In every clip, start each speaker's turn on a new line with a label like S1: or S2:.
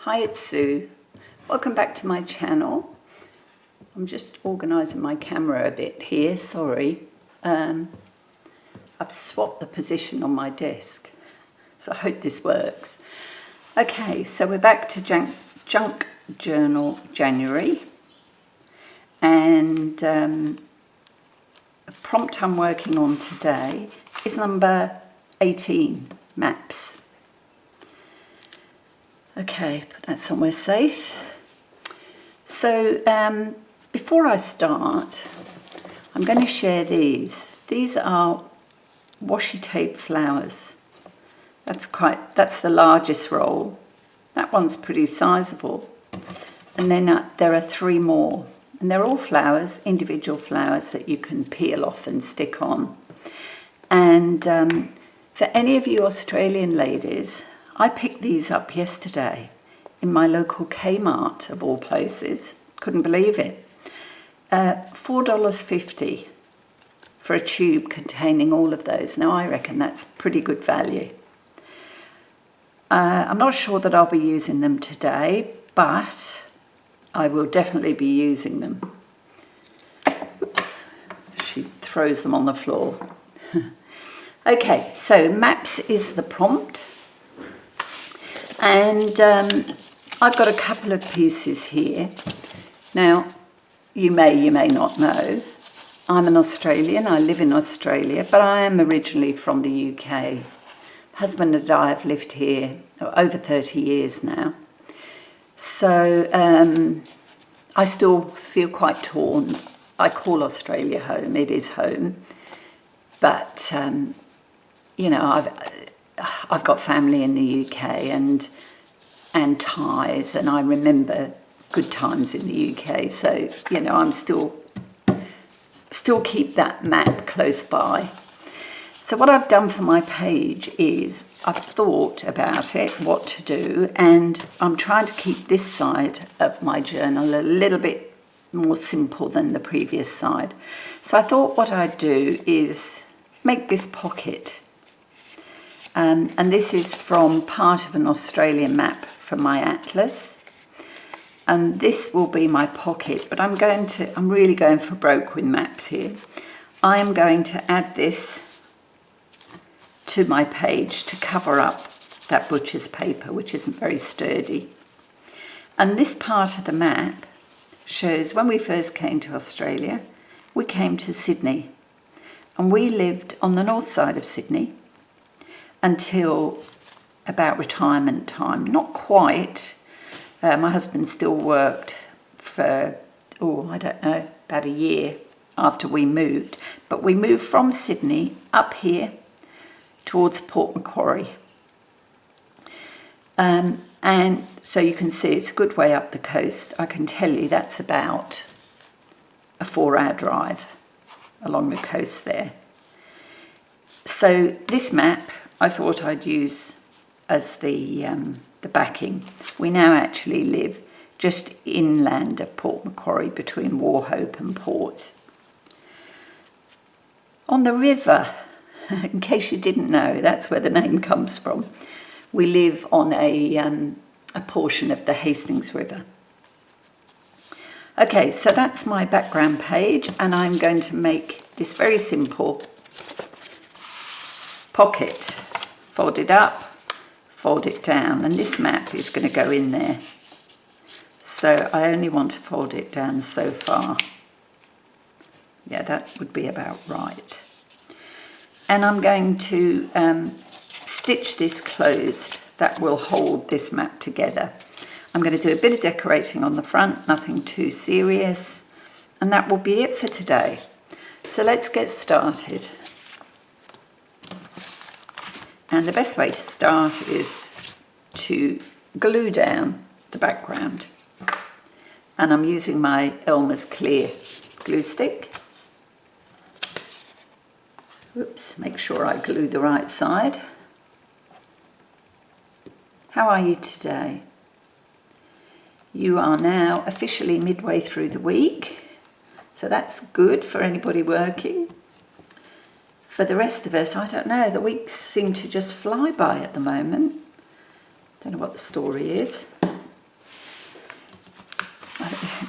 S1: Hi, it's Sue. Welcome back to my channel. I'm just organising my camera a bit here, sorry. I've swapped the position on my desk, so I hope this works. Okay, so we're back to Junk Journal January, and the prompt I'm working on today is number 18, maps. Okay, put that somewhere safe. So before I start, I'm going to share these. These are washi tape flowers. That's the largest roll. That one's pretty sizable. And then there are 3 more. And they're all flowers, individual flowers that you can peel off and stick on. And for any of you Australian ladies, I picked these up yesterday in my local Kmart, of all places. Couldn't believe it. $4.50 for a tube containing all of those. Now, I reckon that's pretty good value. I'm not sure that I'll be using them today, but I will definitely be using them. Oops, she throws them on the floor. Okay, so maps is the prompt. And I've got a couple of pieces here. Now, you may not know, I'm an Australian, I live in Australia, but I am originally from the UK. Husband and I have lived here over 30 years now. So I still feel quite torn. I call Australia home, it is home. But, you know, I've got family in the UK and ties, and I remember good times in the UK. So, you know, I'm still keep that map close by. So what I've done for my page is I've thought about it, what to do, and I'm trying to keep this side of my journal a little bit more simple than the previous side. So I thought what I'd do is make this pocket. And this is from part of an Australian map from my atlas. And this will be my pocket, but I'm really going for broke with maps here. I am going to add this to my page to cover up that butcher's paper, which isn't very sturdy. And this part of the map shows when we first came to Australia, we came to Sydney. And we lived on the north side of Sydney until about retirement time. Not quite. My husband still worked for, I don't know, about a year after we moved. But we moved from Sydney up here towards Port Macquarie. And so you can see it's a good way up the coast. I can tell you that's about a 4-hour drive along the coast there. So this map I thought I'd use as the backing. We now actually live just inland of Port Macquarie between Wauchope and Port. On the river, in case you didn't know, that's where the name comes from. We live on a portion of the Hastings River. Okay, so that's my background page, and I'm going to make this very simple pocket. Fold it up, fold it down, and this map is going to go in there. So I only want to fold it down so far. Yeah, that would be about right. And I'm going to stitch this closed. That will hold this map together. I'm going to do a bit of decorating on the front, nothing too serious. And that will be it for today. So let's get started. And the best way to start is to glue down the background. And I'm using my Elmer's Clear glue stick. Oops, make sure I glue the right side. How are you today? You are now officially midway through the week, so that's good for anybody working. For the rest of us, I don't know, the weeks seem to just fly by at the moment. Don't know what the story is.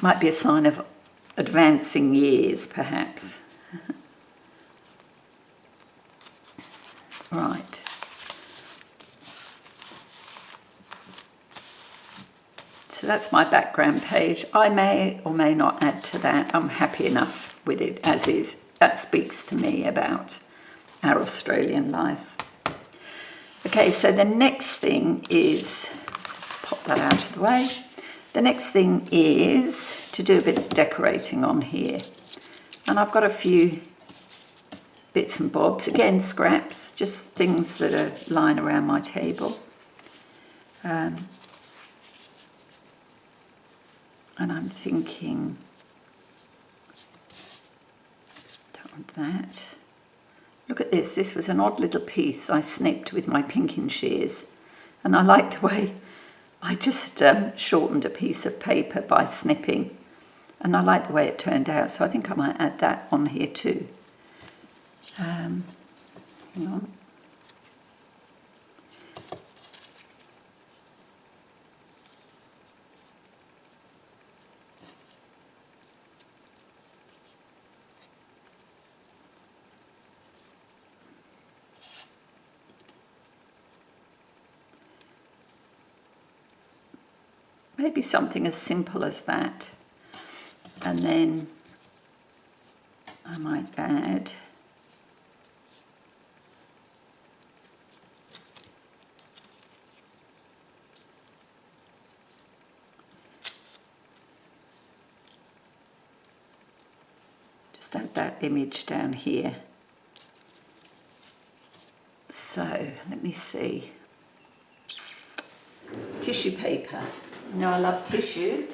S1: Might be a sign of advancing years, perhaps. Right. So that's my background page. I may or may not add to that. I'm happy enough with it as is. That speaks to me about our Australian life. Okay, so the next thing is, let's pop that out of the way. The next thing is to do a bit of decorating on here. And I've got a few bits and bobs, again scraps, just things that are lying around my table. And I'm thinking, don't want that. Look at this. This was an odd little piece I snipped with my pinking shears. And I like the way I just shortened a piece of paper by snipping. And I like the way it turned out. So I think I might add that on here too. Hang on. Maybe something as simple as that. And then I might add that image down here. So let me see. Tissue paper. You know I love tissue.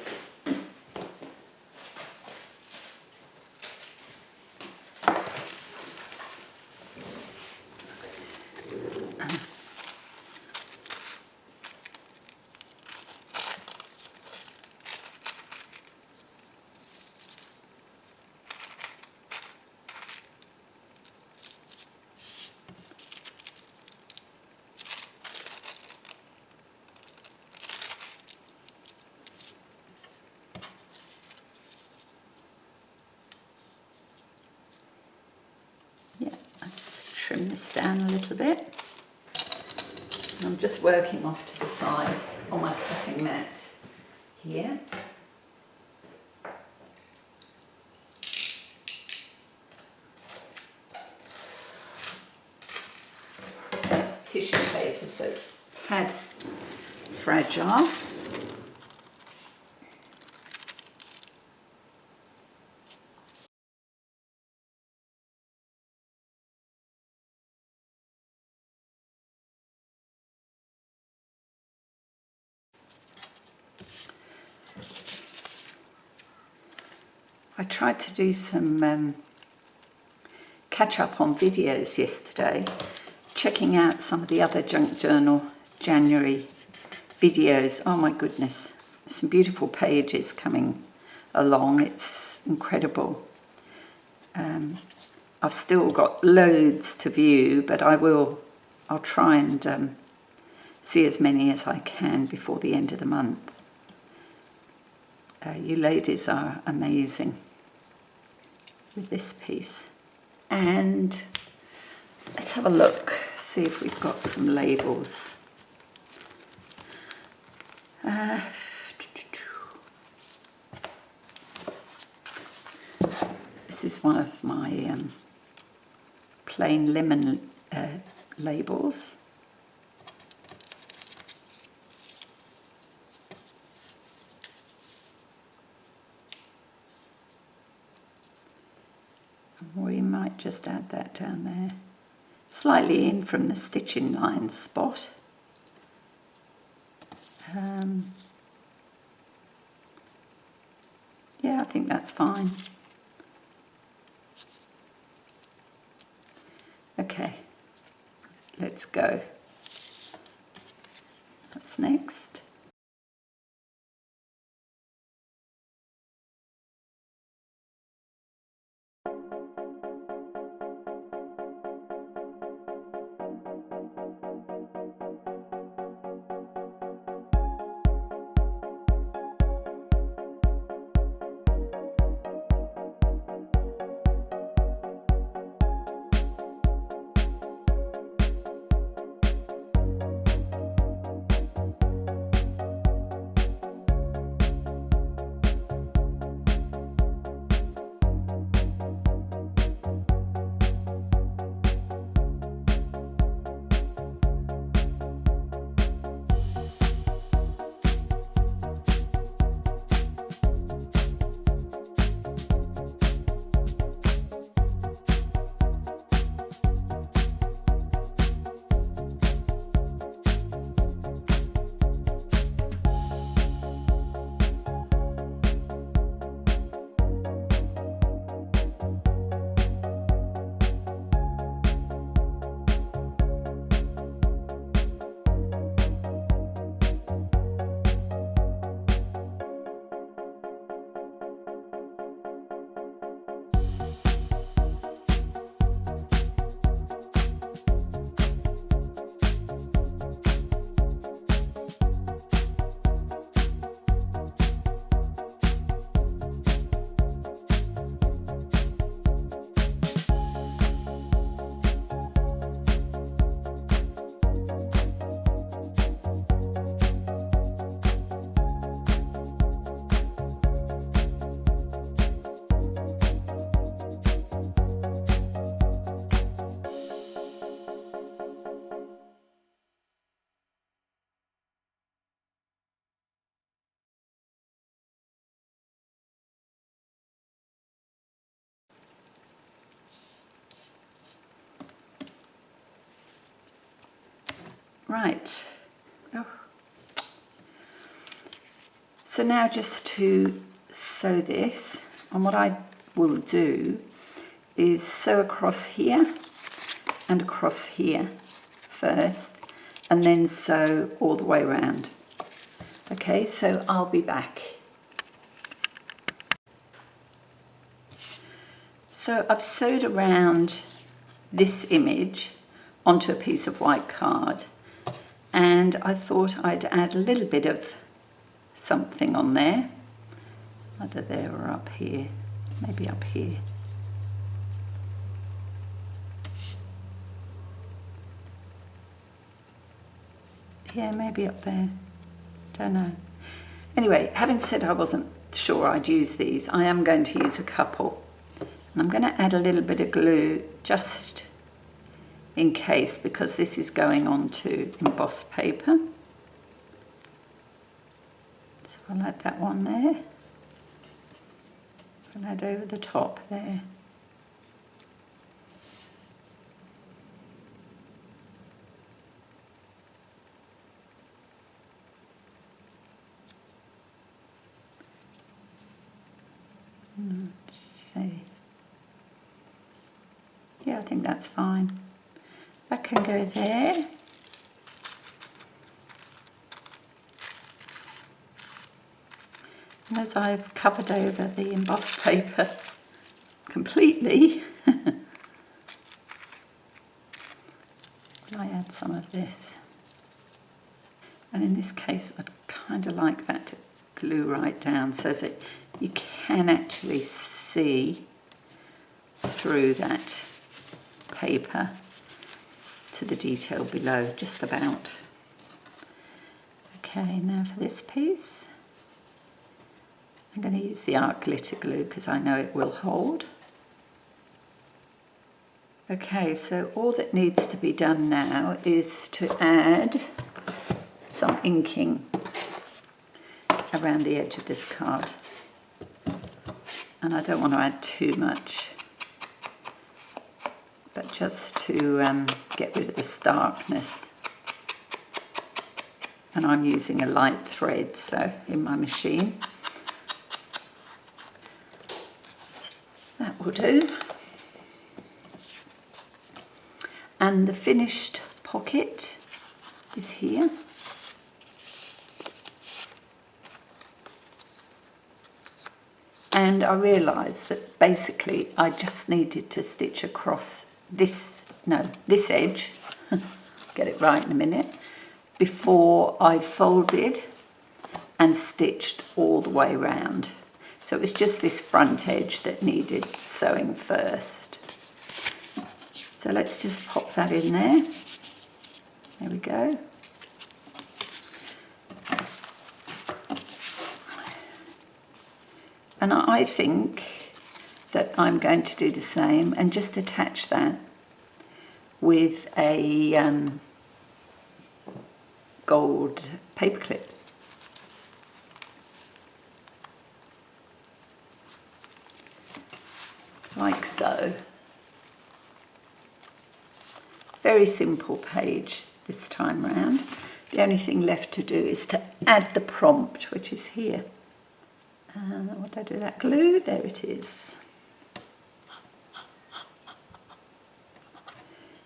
S1: Yeah, let's trim this down a little bit. I'm just working off to the side on my cutting mat here. That's tissue paper, so it's a tad fragile. I tried to do some catch up on videos yesterday, checking out some of the other Junk Journal January videos. Oh my goodness, some beautiful pages coming along. It's incredible. I've still got loads to view, but I'll try and see as many as I can before the end of the month. You ladies are amazing with this piece. And let's have a look, see if we've got some labels. This is one of my plain lemon labels. We might just add that down there, slightly in from the stitching line spot. Yeah, I think that's fine. Okay, let's go. What's next? Right. Oh. So now just to sew this, and what I will do is sew across here and across here first, and then sew all the way around. Okay, so I'll be back. So I've sewed around this image onto a piece of white card, and I thought I'd add a little bit of something on there, either there or up here, maybe up here. Yeah, maybe up there, don't know. Anyway, having said I wasn't sure I'd use these, I am going to use a couple. And I'm going to add a little bit of glue just in case, because this is going on to embossed paper. So I'll add that one there. I'll add over the top there. Let's see. Yeah, I think that's fine. That can go there. And as I've covered over the embossed paper completely, I add some of this. And in this case, I'd kind of like that to glue right down so that you can actually see through that paper to the detail below, just about. Okay, now for this piece, I'm going to use the art glitter glue because I know it will hold. Okay, so all that needs to be done now is to add some inking around the edge of this card. And I don't want to add too much, but just to get rid of the starkness. And I'm using a light thread, so in my machine. That will do. And the finished pocket is here. And I realised that basically I just needed to stitch across this edge, get it right in a minute, before I folded and stitched all the way round. So it was just this front edge that needed sewing first. So let's just pop that in there. There we go. And I think that I'm going to do the same and just attach that with a gold paperclip. Like so. Very simple page this time round. The only thing left to do is to add the prompt, which is here. What did I do? That glue? There it is.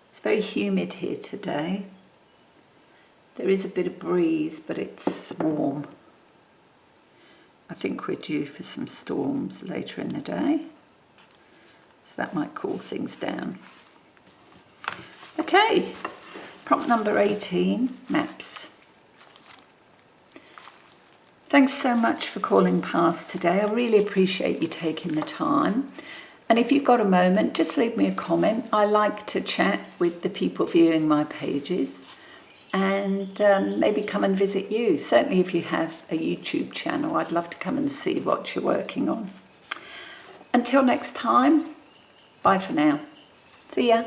S1: It's very humid here today. There is a bit of breeze, but it's warm. I think we're due for some storms later in the day, so that might cool things down. Okay, prompt number 18, maps. Thanks so much for calling past today. I really appreciate you taking the time. And if you've got a moment, just leave me a comment. I like to chat with the people viewing my pages, and maybe come and visit you. Certainly if you have a YouTube channel, I'd love to come and see what you're working on. Until next time, bye for now. See ya.